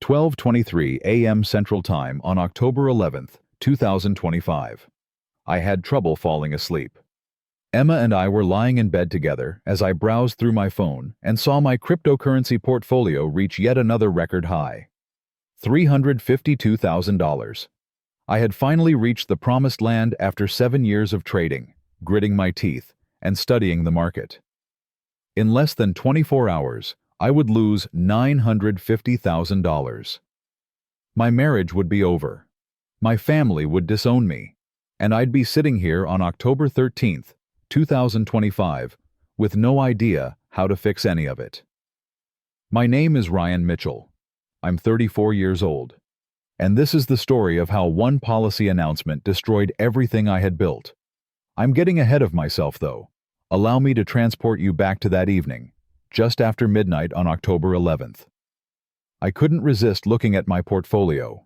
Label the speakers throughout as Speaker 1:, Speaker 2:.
Speaker 1: 12:23 a.m. Central Time on October 11th, 2025. I had trouble falling asleep. Emma and I were lying in bed together as I browsed through my phone and saw my cryptocurrency portfolio reach yet another record high. $352,000. I had finally reached the promised land after 7 years of trading, gritting my teeth, and studying the market. In less than 24 hours, I would lose $950,000. My marriage would be over. My family would disown me, and I'd be sitting here on October 13th, 2025, with no idea how to fix any of it. My name is Ryan Mitchell. I'm 34 years old, and this is the story of how one policy announcement destroyed everything I had built. I'm getting ahead of myself, though. Allow me to transport you back to that evening, just after midnight on October 11th. I couldn't resist looking at my portfolio.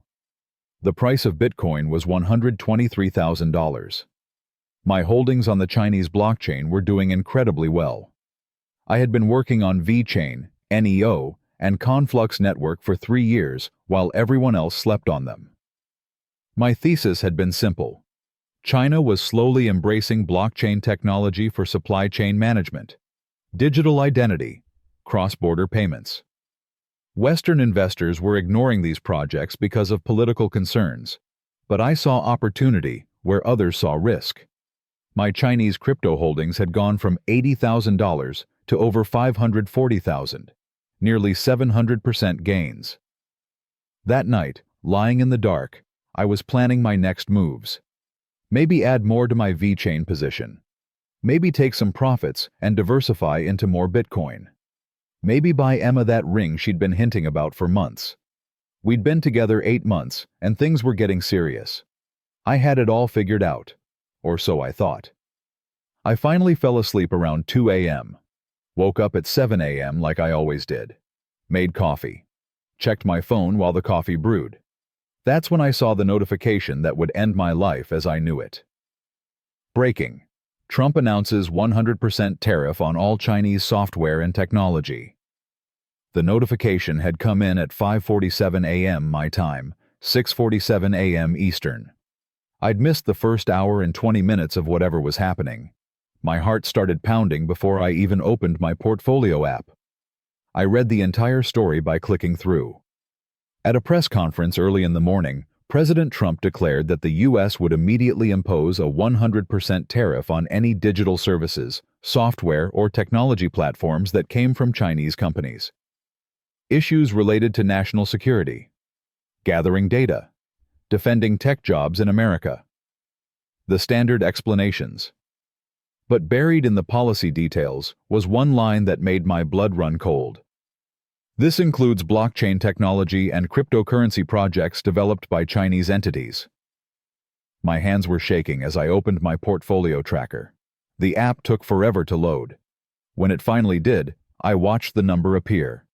Speaker 1: The price of Bitcoin was $123,000. My holdings on the Chinese blockchain were doing incredibly well. I had been working on VeChain, NEO, and Conflux Network for 3 years while everyone else slept on them. My thesis had been simple. China was slowly embracing blockchain technology for supply chain management, digital identity, cross-border payments. Western investors were ignoring these projects because of political concerns, but I saw opportunity where others saw risk. My Chinese crypto holdings had gone from $80,000 to over $540,000, nearly 700% gains. That night, lying in the dark, I was planning my next moves. Maybe add more to my VeChain position. Maybe take some profits and diversify into more Bitcoin. Maybe buy Emma that ring she'd been hinting about for months. We'd been together 8 months, and things were getting serious. I had it all figured out, or so I thought. I finally fell asleep around 2 a.m. Woke up at 7 a.m. like I always did. Made coffee. Checked my phone while the coffee brewed. That's when I saw the notification that would end my life as I knew it. Breaking. Trump announces 100% tariff on all Chinese software and technology. The notification had come in at 5:47 a.m. my time, 6:47 a.m. Eastern. I'd missed the first hour and 20 minutes of whatever was happening. My heart started pounding before I even opened my portfolio app. I read the entire story by clicking through. At a press conference early in the morning, President Trump declared that the U.S. would immediately impose a 100% tariff on any digital services, software, or technology platforms that came from Chinese companies. Issues related to national security, gathering data, defending tech jobs in America. The standard explanations. But buried in the policy details was one line that made my blood run cold. This includes blockchain technology and cryptocurrency projects developed by Chinese entities. My hands were shaking as I opened my portfolio tracker. The app took forever to load. When it finally did, I watched the number appear.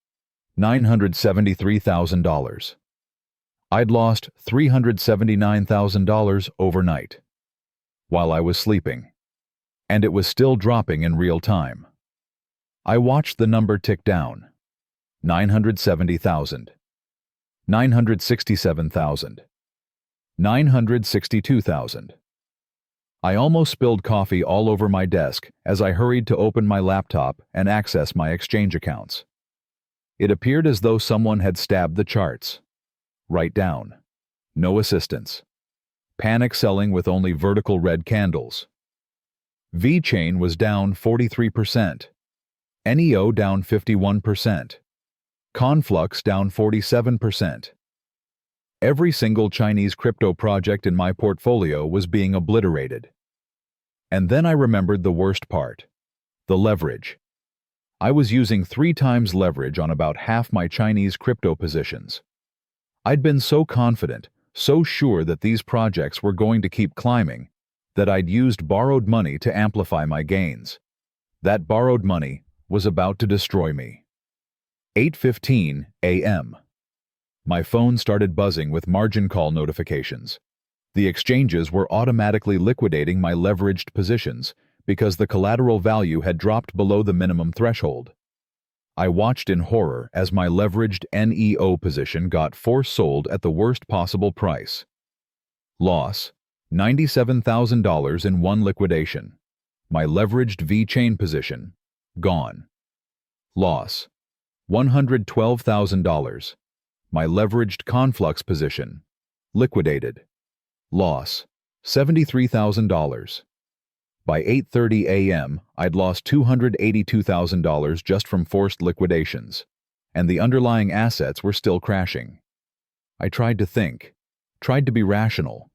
Speaker 1: $973,000. I'd lost $379,000 overnight, while I was sleeping. And it was still dropping in real time. I watched the number tick down. 970,000. 967,000. 962,000. I almost spilled coffee all over my desk as I hurried to open my laptop and access my exchange accounts. It appeared as though someone had stabbed the charts. Right down. No assistance. Panic selling with only vertical red candles. VeChain was down 43%. NEO down 51%. Conflux down 47%. Every single Chinese crypto project in my portfolio was being obliterated. And then I remembered the worst part. The leverage. I was using 3 times leverage on about half my Chinese crypto positions. I'd been so confident, so sure that these projects were going to keep climbing, that I'd used borrowed money to amplify my gains. That borrowed money was about to destroy me. 8:15 a.m. My phone started buzzing with margin call notifications. The exchanges were automatically liquidating my leveraged positions because the collateral value had dropped below the minimum threshold. I watched in horror as my leveraged NEO position got force sold at the worst possible price. Loss: $97,000 in one liquidation. My leveraged V-chain position gone. Loss: $112,000. My leveraged conflux position liquidated. Loss: $73,000. By 8:30 a.m., I'd lost $282,000 just from forced liquidations, and the underlying assets were still crashing. I tried to think, tried to be rational.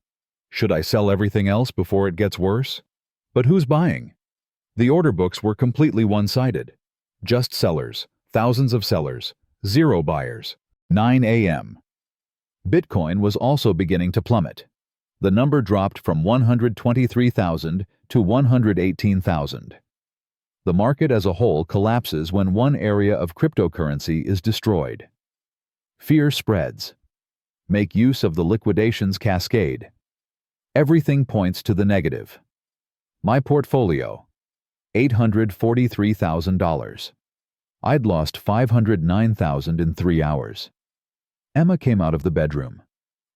Speaker 1: Should I sell everything else before it gets worse? But who's buying? The order books were completely one-sided. Just sellers, thousands of sellers, zero buyers. 9 a.m. Bitcoin was also beginning to plummet. The number dropped from 123,000 to 118,000. The market as a whole collapses when one area of cryptocurrency is destroyed. Fear spreads. Make use of the liquidations cascade. Everything points to the negative. My portfolio: $843,000. I'd lost $509,000 in 3 hours. Emma came out of the bedroom.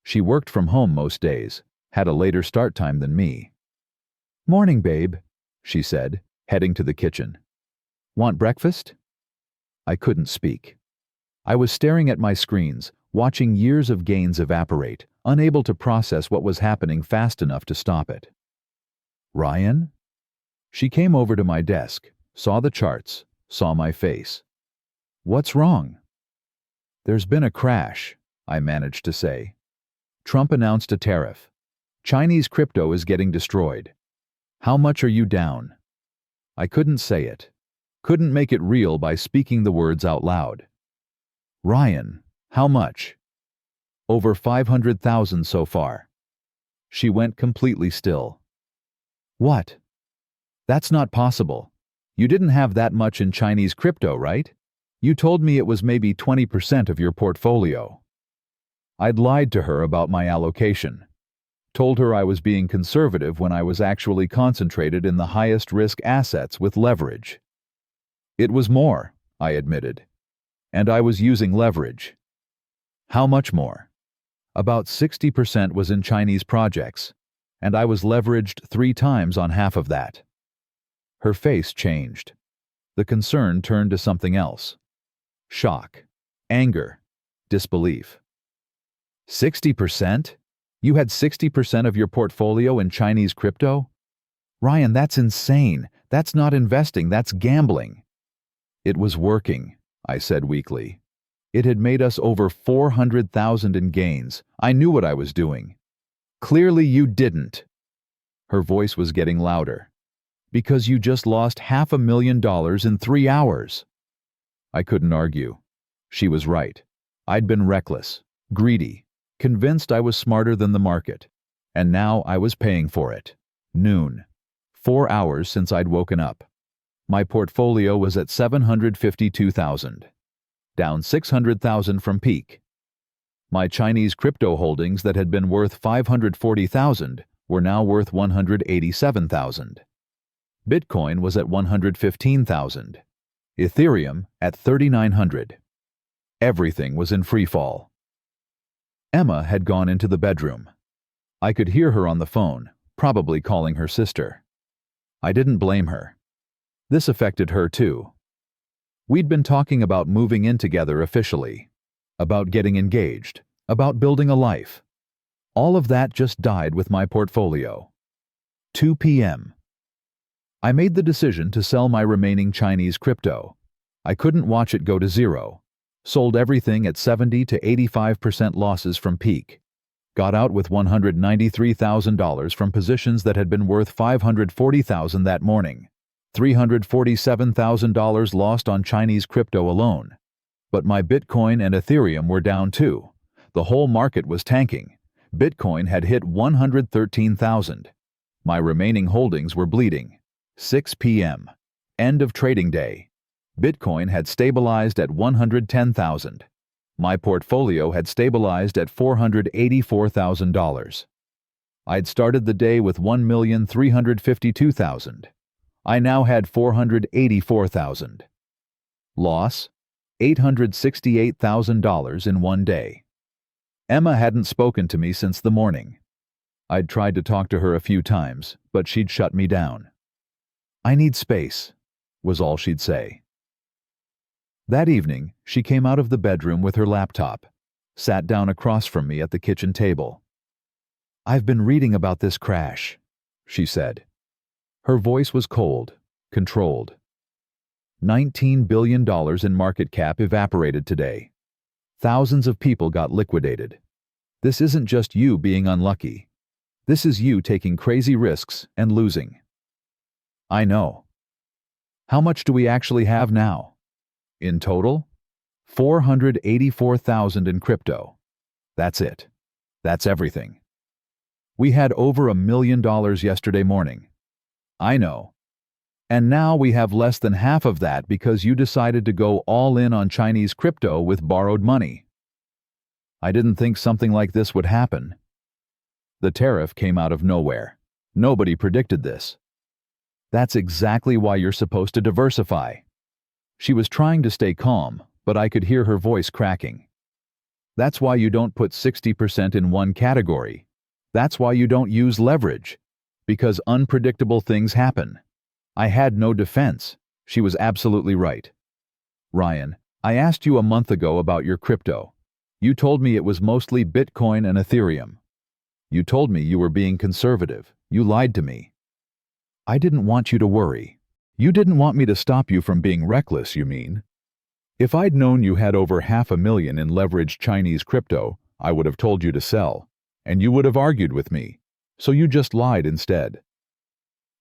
Speaker 1: She worked from home most days, had a later start time than me. "Morning, babe," she said, heading to the kitchen. "Want breakfast?" I couldn't speak. I was staring at my screens, watching years of gains evaporate, unable to process what was happening fast enough to stop it. "Ryan?" She came over to my desk, saw the charts, saw my face. "What's wrong?" "There's been a crash," I managed to say. "Trump announced a tariff. Chinese crypto is getting destroyed. How much are you down?" I couldn't say it. Couldn't make it real by speaking the words out loud. "Ryan, how much?" "Over 500,000 so far." She went completely still. "What? That's not possible. You didn't have that much in Chinese crypto, right? You told me it was maybe 20% of your portfolio." I'd lied to her about my allocation. Told her I was being conservative when I was actually concentrated in the highest risk assets with leverage. "It was more," I admitted. "And I was using leverage." "How much more?" "About 60% was in Chinese projects, and I was leveraged 3 times on half of that." Her face changed. The concern turned to something else. Shock, anger, disbelief. 60%? You had 60% of your portfolio in Chinese crypto? Ryan, that's insane. That's not investing, that's gambling. "It was working," I said weakly. "It had made us over 400,000 in gains. I knew what I was doing." "Clearly you didn't." Her voice was getting louder. "Because you just lost $500,000 in 3 hours." I couldn't argue. She was right. I'd been reckless, greedy, convinced I was smarter than the market. And now I was paying for it. Noon. 4 hours since I'd woken up. My portfolio was at 752,000. Down 600,000 from peak. My Chinese crypto holdings that had been worth 540,000 were now worth 187,000. Bitcoin was at 115,000. Ethereum at 3,900. Everything was in freefall. Emma had gone into the bedroom. I could hear her on the phone, probably calling her sister. I didn't blame her. This affected her too. We'd been talking about moving in together officially, about getting engaged, about building a life. All of that just died with my portfolio. 2 p.m. I made the decision to sell my remaining Chinese crypto. I couldn't watch it go to zero. Sold everything at 70 to 85% losses from peak. Got out with $193,000 from positions that had been worth $540,000 that morning. $347,000 lost on Chinese crypto alone. But my Bitcoin and Ethereum were down too. The whole market was tanking. Bitcoin had hit 113,000. My remaining holdings were bleeding. 6 p.m. End of trading day. Bitcoin had stabilized at 110,000. My portfolio had stabilized at $484,000. I'd started the day with 1,352,000. I now had 484,000. Loss: $868,000 in one day. Emma hadn't spoken to me since the morning. I'd tried to talk to her a few times, but she'd shut me down. "I need space," was all she'd say. That evening, she came out of the bedroom with her laptop, sat down across from me at the kitchen table. "I've been reading about this crash," she said. Her voice was cold, controlled. $19 billion in market cap evaporated today. Thousands of people got liquidated. This isn't just you being unlucky. This is you taking crazy risks and losing. I know. How much do we actually have now? In total? 484,000 in crypto. That's it. That's everything. We had over $1 million yesterday morning. I know. And now we have less than half of that because you decided to go all in on Chinese crypto with borrowed money. I didn't think something like this would happen. The tariff came out of nowhere. Nobody predicted this. That's exactly why you're supposed to diversify. She was trying to stay calm, but I could hear her voice cracking. That's why you don't put 60% in one category. That's why you don't use leverage. Because unpredictable things happen. I had no defense. She was absolutely right. Ryan, I asked you a month ago about your crypto. You told me it was mostly Bitcoin and Ethereum. You told me you were being conservative. You lied to me. I didn't want you to worry. You didn't want me to stop you from being reckless, you mean? If I'd known you had over $500,000 in leveraged Chinese crypto, I would have told you to sell, and you would have argued with me. So you just lied instead.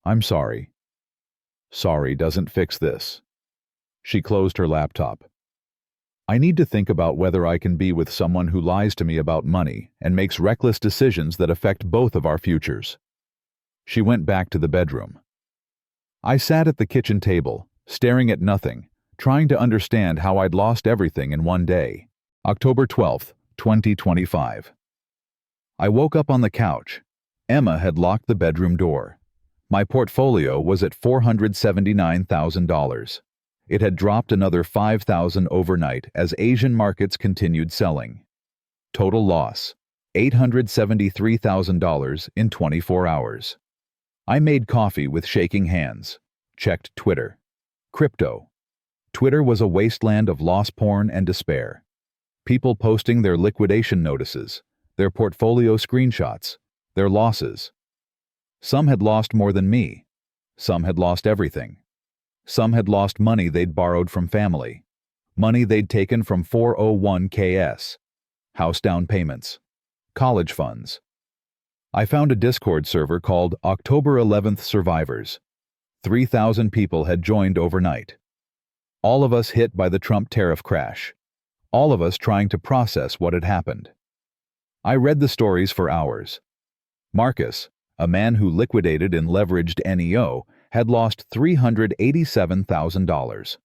Speaker 1: I'm sorry. Sorry doesn't fix this. She closed her laptop. I need to think about whether I can be with someone who lies to me about money and makes reckless decisions that affect both of our futures. She went back to the bedroom. I sat at the kitchen table, staring at nothing, trying to understand how I'd lost everything in one day. October 12th, 2025. I woke up on the couch. Emma had locked the bedroom door. My portfolio was at $479,000. It had dropped another $5,000 overnight as Asian markets continued selling. Total loss, $873,000 in 24 hours. I made coffee with shaking hands, checked Twitter. Crypto. Twitter was a wasteland of loss porn and despair. People posting their liquidation notices, their portfolio screenshots, their losses. Some had lost more than me. Some had lost everything. Some had lost money they'd borrowed from family. Money they'd taken from 401ks. House down payments. College funds. I found a Discord server called October 11th Survivors. 3,000 people had joined overnight. All of us hit by the Trump tariff crash. All of us trying to process what had happened. I read the stories for hours. Marcus, a man who liquidated and leveraged NEO, had lost $387,000.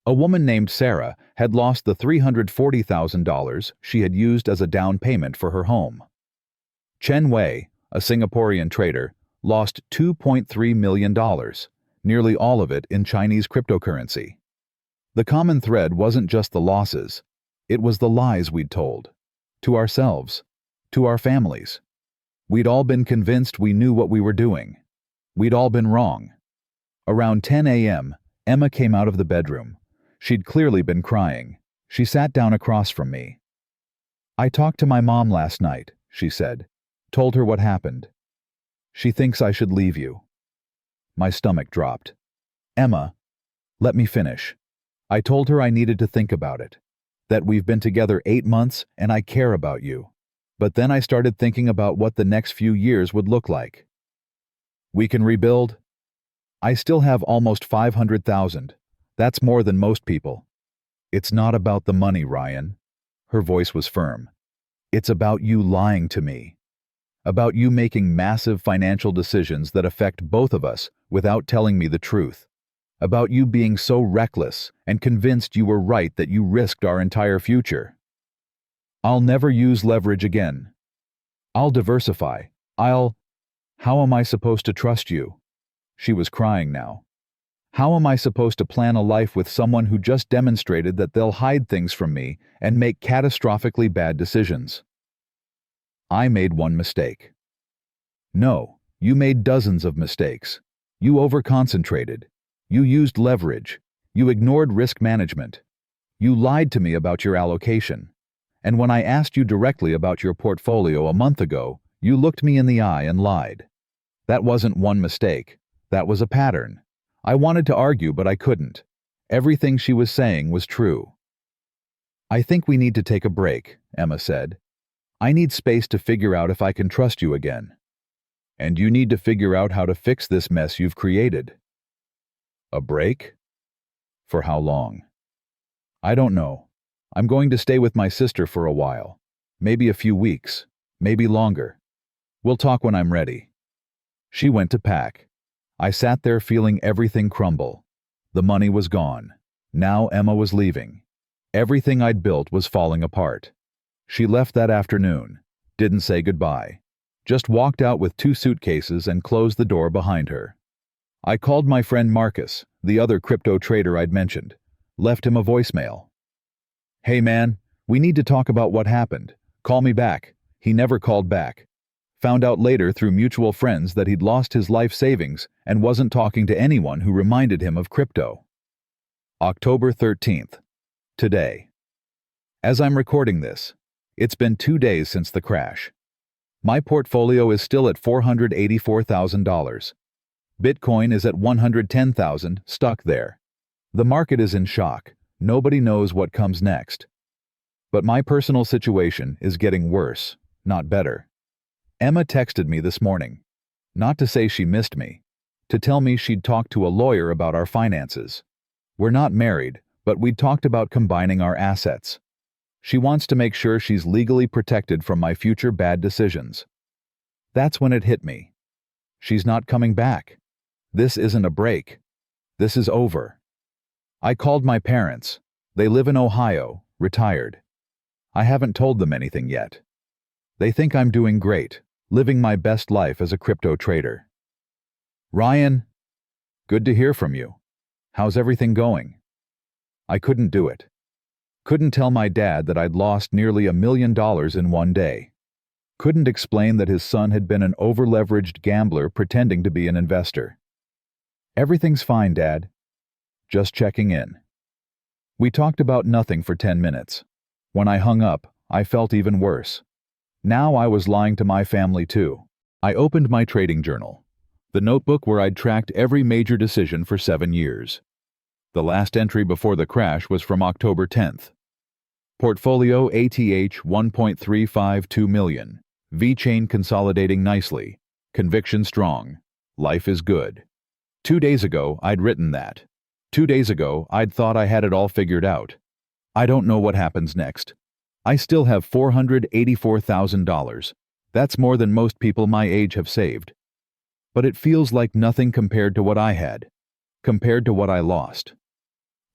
Speaker 1: A woman named Sarah had lost the $340,000 she had used as a down payment for her home. Chen Wei, a Singaporean trader, lost $2.3 million, nearly all of it in Chinese cryptocurrency. The common thread wasn't just the losses, it was the lies we'd told. To ourselves, to our families. We'd all been convinced we knew what we were doing. We'd all been wrong. Around 10 a.m., Emma came out of the bedroom. She'd clearly been crying. She sat down across from me. I talked to my mom last night, she said. Told her what happened. She thinks I should leave you. My stomach dropped. Emma, let me finish. I told her I needed to think about it. That we've been together 8 months and I care about you. But then I started thinking about what the next few years would look like. We can rebuild. I still have almost 500,000. That's more than most people. It's not about the money, Ryan. Her voice was firm. It's about you lying to me. About you making massive financial decisions that affect both of us without telling me the truth. About you being so reckless and convinced you were right that you risked our entire future. I'll never use leverage again. I'll diversify. How am I supposed to trust you? She was crying now. How am I supposed to plan a life with someone who just demonstrated that they'll hide things from me and make catastrophically bad decisions? I made one mistake. No, you made dozens of mistakes. You overconcentrated. You used leverage. You ignored risk management. You lied to me about your allocation. And when I asked you directly about your portfolio a month ago, you looked me in the eye and lied. That wasn't one mistake. That was a pattern. I wanted to argue, but I couldn't. Everything she was saying was true. I think we need to take a break, Emma said. I need space to figure out if I can trust you again. And you need to figure out how to fix this mess you've created. A break? For how long? I don't know. I'm going to stay with my sister for a while. Maybe a few weeks. Maybe longer. We'll talk when I'm ready. She went to pack. I sat there feeling everything crumble. The money was gone. Now Emma was leaving. Everything I'd built was falling apart. She left that afternoon, didn't say goodbye, just walked out with 2 suitcases and closed the door behind her. I called my friend Marcus, the other crypto trader I'd mentioned, left him a voicemail. Hey man, we need to talk about what happened. Call me back. He never called back. Found out later through mutual friends that he'd lost his life savings and wasn't talking to anyone who reminded him of crypto. October 13th. Today. As I'm recording this, it's been 2 days since the crash. My portfolio is still at $484,000. Bitcoin is at $110,000, stuck there. The market is in shock. Nobody knows what comes next. But my personal situation is getting worse, not better. Emma texted me this morning. Not to say she missed me. To tell me she'd talked to a lawyer about our finances. We're not married, but we'd talked about combining our assets. She wants to make sure she's legally protected from my future bad decisions. That's when it hit me. She's not coming back. This isn't a break. This is over. I called my parents. They live in Ohio, retired. I haven't told them anything yet. They think I'm doing great, living my best life as a crypto trader. Ryan, good to hear from you. How's everything going? I couldn't do it. Couldn't tell my dad that I'd lost nearly $1 million in one day. Couldn't explain that his son had been an over-leveraged gambler pretending to be an investor. Everything's fine, Dad. Just checking in. We talked about nothing for 10 minutes. When I hung up, I felt even worse. Now I was lying to my family too. I opened my trading journal, the notebook where I'd tracked every major decision for 7 years. The last entry before the crash was from October 10th. Portfolio ATH 1.352 million. V-chain consolidating nicely. Conviction strong. Life is good. 2 days ago, I'd written that. 2 days ago, I'd thought I had it all figured out. I don't know what happens next. I still have $484,000. That's more than most people my age have saved. But it feels like nothing compared to what I had. Compared to what I lost.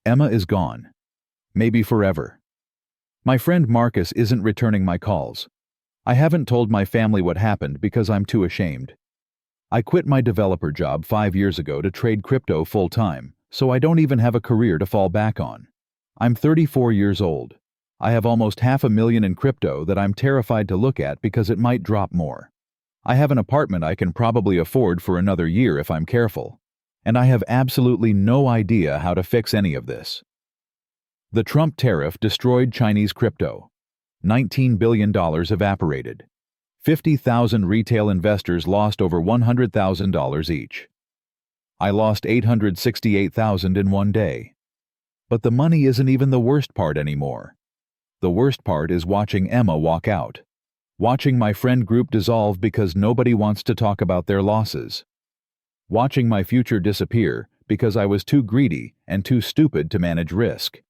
Speaker 1: Emma is gone. Maybe forever. My friend Marcus isn't returning my calls. I haven't told my family what happened because I'm too ashamed. I quit my developer job 5 years ago to trade crypto full-time, so I don't even have a career to fall back on. I'm 34 years old. I have almost $500,000 in crypto that I'm terrified to look at because it might drop more. I have an apartment I can probably afford for another year if I'm careful. And I have absolutely no idea how to fix any of this. The Trump tariff destroyed Chinese crypto. $19 billion evaporated. 50,000 retail investors lost over $100,000 each. I lost $868,000 in one day. But the money isn't even the worst part anymore. The worst part is watching Emma walk out. Watching my friend group dissolve because nobody wants to talk about their losses. Watching my future disappear because I was too greedy and too stupid to manage risk.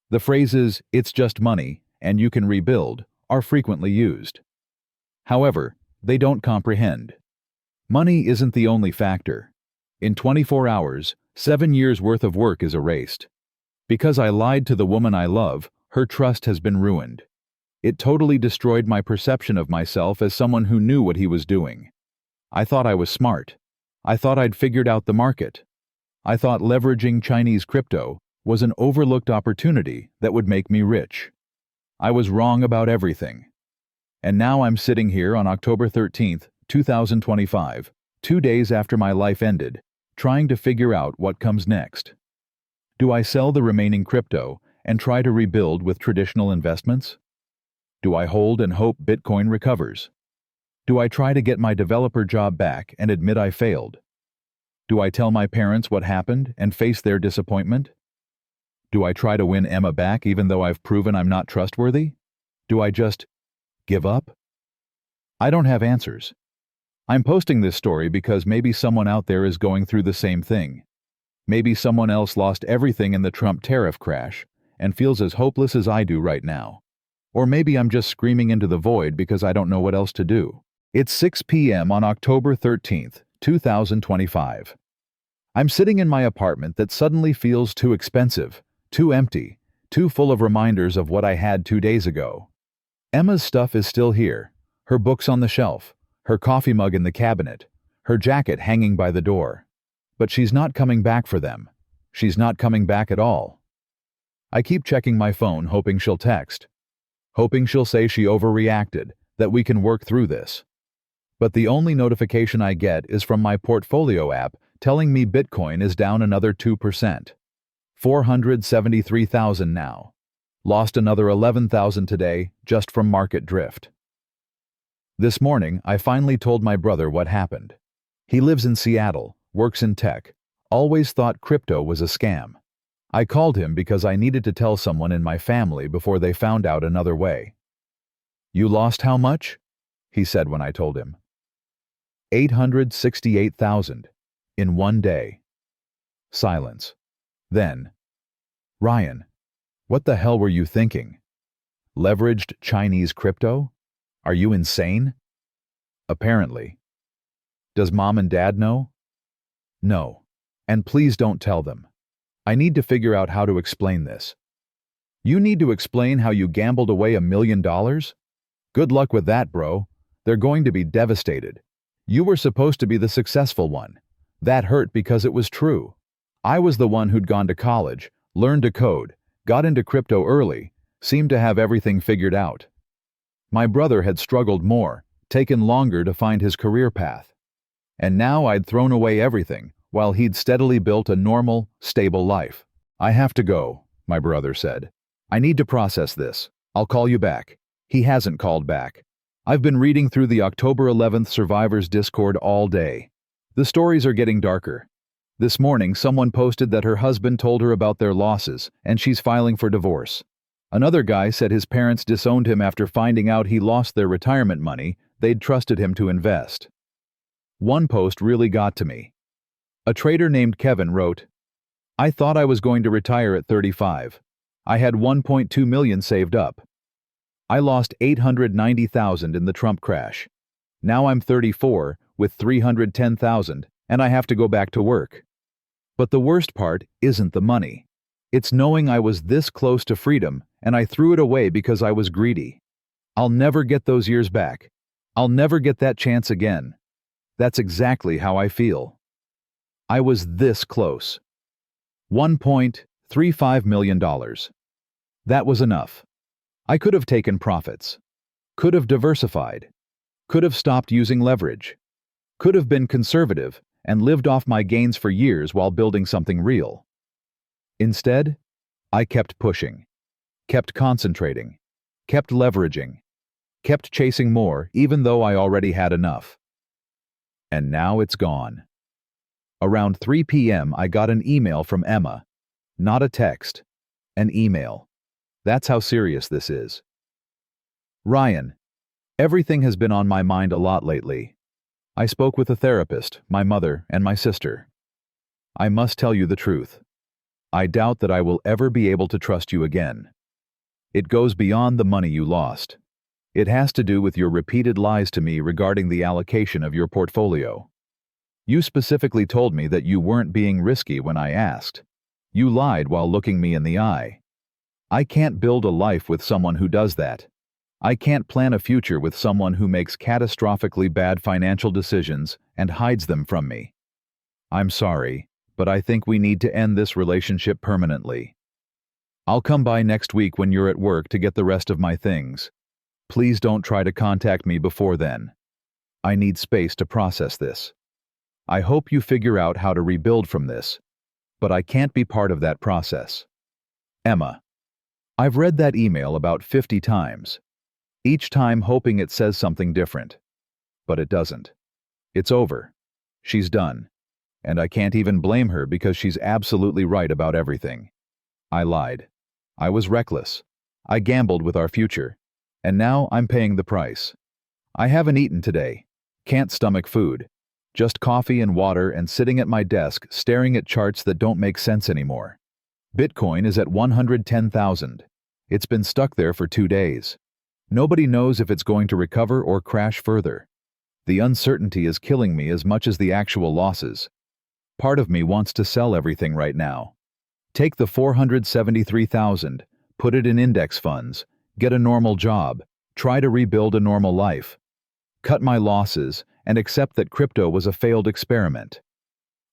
Speaker 1: The phrases, "it's just money," and "you can rebuild," are frequently used. However, they don't comprehend. Money isn't the only factor. In 24 hours, 7 years' worth of work is erased. Because I lied to the woman I love, her trust has been ruined. It totally destroyed my perception of myself as someone who knew what he was doing. I thought I was smart. I thought I'd figured out the market. I thought leveraging Chinese crypto was an overlooked opportunity that would make me rich. I was wrong about everything. And now I'm sitting here on October 13th, 2025, 2 days after my life ended, trying to figure out what comes next. Do I sell the remaining crypto and try to rebuild with traditional investments? Do I hold and hope Bitcoin recovers? Do I try to get my developer job back and admit I failed? Do I tell my parents what happened and face their disappointment? Do I try to win Emma back even though I've proven I'm not trustworthy? Do I just give up? I don't have answers. I'm posting this story because maybe someone out there is going through the same thing. Maybe someone else lost everything in the Trump tariff crash and feels as hopeless as I do right now. Or maybe I'm just screaming into the void because I don't know what else to do. It's 6 p.m. on October 13th, 2025. I'm sitting in my apartment that suddenly feels too expensive, too empty, too full of reminders of what I had 2 days ago. Emma's stuff is still here, her books on the shelf, her coffee mug in the cabinet, her jacket hanging by the door. But she's not coming back for them. She's not coming back at all. I keep checking my phone hoping she'll text, hoping she'll say she overreacted, that we can work through this. But the only notification I get is from my portfolio app telling me Bitcoin is down another 2%. 473,000 now. Lost another 11,000 today just from market drift. This morning, I finally told my brother what happened. He lives in Seattle, works in tech, always thought crypto was a scam. I called him because I needed to tell someone in my family before they found out another way. "You lost how much?" he said when I told him. 868,000 in 1 day. Silence. Then, "Ryan, what the hell were you thinking? Leveraged Chinese crypto? Are you insane?" "Apparently." "Does mom and dad know?" "No. And please don't tell them. I need to figure out how to explain this." "You need to explain how you gambled away $1 million? Good luck with that, bro. They're going to be devastated. You were supposed to be the successful one. That hurt because it was true. I was the one who'd gone to college, learned to code, got into crypto early, seemed to have everything figured out. My brother had struggled more, taken longer to find his career path. And now I'd thrown away everything, while he'd steadily built a normal, stable life. "I have to go," my brother said. "I need to process this. I'll call you back." He hasn't called back. I've been reading through the October 11th Survivors Discord all day. The stories are getting darker. This morning, someone posted that her husband told her about their losses, and she's filing for divorce. Another guy said his parents disowned him after finding out he lost their retirement money they'd trusted him to invest. One post really got to me. A trader named Kevin wrote, "I thought I was going to retire at 35. I had 1.2 million saved up. I lost 890,000 in the Trump crash. Now I'm 34 with 310,000 and I have to go back to work. But the worst part isn't the money. It's knowing I was this close to freedom and I threw it away because I was greedy. I'll never get those years back. I'll never get that chance again. That's exactly how I feel. I was this close. $1.35 million. That was enough. I could have taken profits, could have diversified, could have stopped using leverage, could have been conservative and lived off my gains for years while building something real. Instead, I kept pushing, kept concentrating, kept leveraging, kept chasing more even though I already had enough. And now it's gone. Around 3 p.m. I got an email from Emma. Not a text, an email. That's how serious this is. "Ryan, everything has been on my mind a lot lately. I spoke with a therapist, my mother, and my sister. I must tell you the truth. I doubt that I will ever be able to trust you again. It goes beyond the money you lost. It has to do with your repeated lies to me regarding the allocation of your portfolio. You specifically told me that you weren't being risky when I asked. You lied while looking me in the eye. I can't build a life with someone who does that. I can't plan a future with someone who makes catastrophically bad financial decisions and hides them from me. I'm sorry, but I think we need to end this relationship permanently. I'll come by next week when you're at work to get the rest of my things. Please don't try to contact me before then. I need space to process this. I hope you figure out how to rebuild from this, but I can't be part of that process. Emma. I've read that email about 50 times, each time hoping it says something different. But it doesn't. It's over. She's done. And I can't even blame her because she's absolutely right about everything. I lied. I was reckless. I gambled with our future. And now I'm paying the price. I haven't eaten today. Can't stomach food. Just coffee and water and sitting at my desk staring at charts that don't make sense anymore. Bitcoin is at 110,000. It's been stuck there for 2 days. Nobody knows if it's going to recover or crash further. The uncertainty is killing me as much as the actual losses. Part of me wants to sell everything right now. Take the 473,000, put it in index funds, get a normal job, try to rebuild a normal life. Cut my losses and accept that crypto was a failed experiment.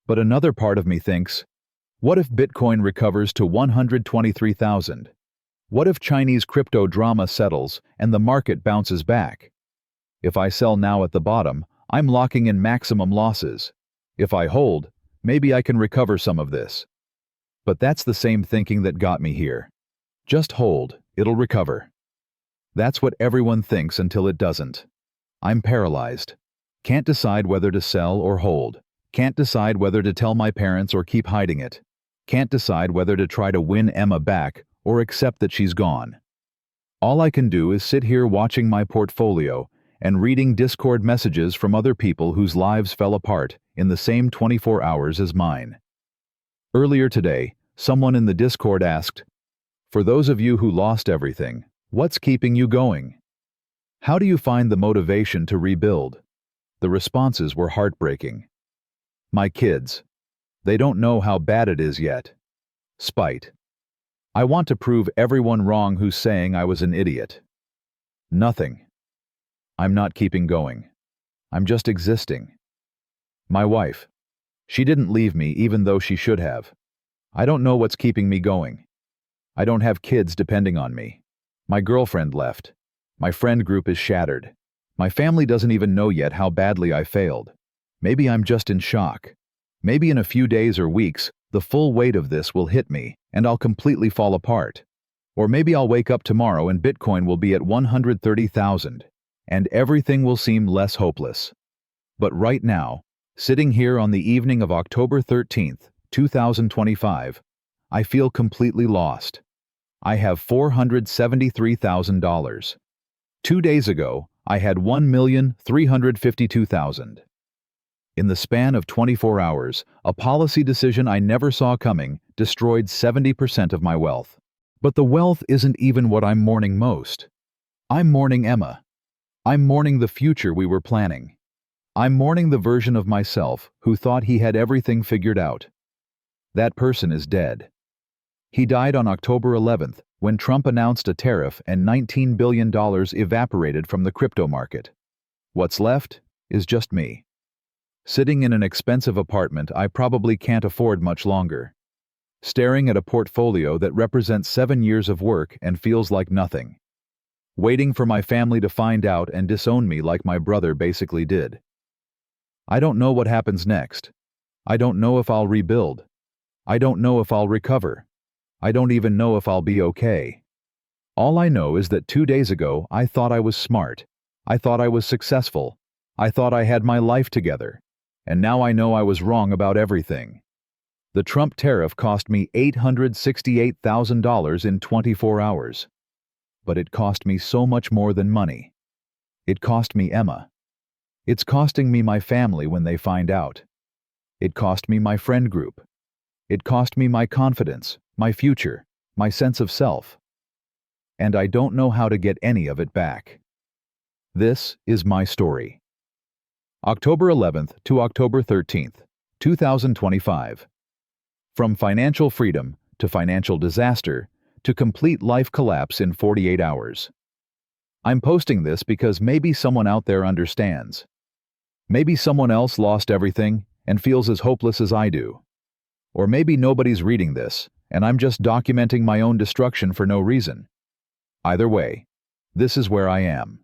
Speaker 1: But another part of me thinks, what if Bitcoin recovers to 123,000? What if Chinese crypto drama settles and the market bounces back? If I sell now at the bottom, I'm locking in maximum losses. If I hold, maybe I can recover some of this. But that's the same thinking that got me here. Just hold, it'll recover. That's what everyone thinks until it doesn't. I'm paralyzed. Can't decide whether to sell or hold. Can't decide whether to tell my parents or keep hiding it. Can't decide whether to try to win Emma back or accept that she's gone. All I can do is sit here watching my portfolio and reading Discord messages from other people whose lives fell apart in the same 24 hours as mine. Earlier today, someone in the Discord asked, "For those of you who lost everything, what's keeping you going? How do you find the motivation to rebuild?" The responses were heartbreaking. My kids. They don't know how bad it is yet. Spite. I want to prove everyone wrong who's saying I was an idiot. Nothing. I'm not keeping going. I'm just existing. My wife. She didn't leave me even though she should have. I don't know what's keeping me going. I don't have kids depending on me. My girlfriend left. My friend group is shattered. My family doesn't even know yet how badly I failed. Maybe I'm just in shock. Maybe in a few days or weeks, the full weight of this will hit me and I'll completely fall apart. Or maybe I'll wake up tomorrow and Bitcoin will be at 130,000 and everything will seem less hopeless. But right now, sitting here on the evening of October 13th, 2025, I feel completely lost. I have $473,000. 2 days ago, I had 1,352,000. In the span of 24 hours, a policy decision I never saw coming destroyed 70% of my wealth. But the wealth isn't even what I'm mourning most. I'm mourning Emma. I'm mourning the future we were planning. I'm mourning the version of myself who thought he had everything figured out. That person is dead. He died on October 11th when Trump announced a tariff and $19 billion evaporated from the crypto market. What's left is just me. Sitting in an expensive apartment I probably can't afford much longer. Staring at a portfolio that represents 7 years of work and feels like nothing. Waiting for my family to find out and disown me like my brother basically did. I don't know what happens next. I don't know if I'll rebuild. I don't know if I'll recover. I don't even know if I'll be okay. All I know is that 2 days ago I thought I was smart. I thought I was successful. I thought I had my life together. And now I know I was wrong about everything. The Trump tariff cost me $868,000 in 24 hours. But it cost me so much more than money. It cost me Emma. It's costing me my family when they find out. It cost me my friend group. It cost me my confidence, my future, my sense of self. And I don't know how to get any of it back. This is my story. October 11th to October 13th, 2025. From financial freedom to financial disaster to complete life collapse in 48 hours. I'm posting this because maybe someone out there understands. Maybe someone else lost everything and feels as hopeless as I do. Or maybe nobody's reading this, and I'm just documenting my own destruction for no reason. Either way, this is where I am.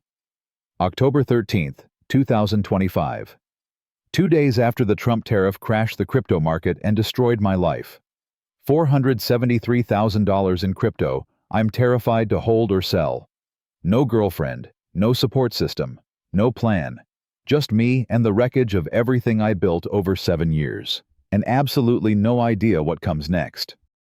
Speaker 1: October 13th, 2025. 2 days after the Trump tariff crashed the crypto market and destroyed my life. $473,000 in crypto, I'm terrified to hold or sell. No girlfriend, no support system, no plan. Just me and the wreckage of everything I built over 7 years. And absolutely no idea what comes next.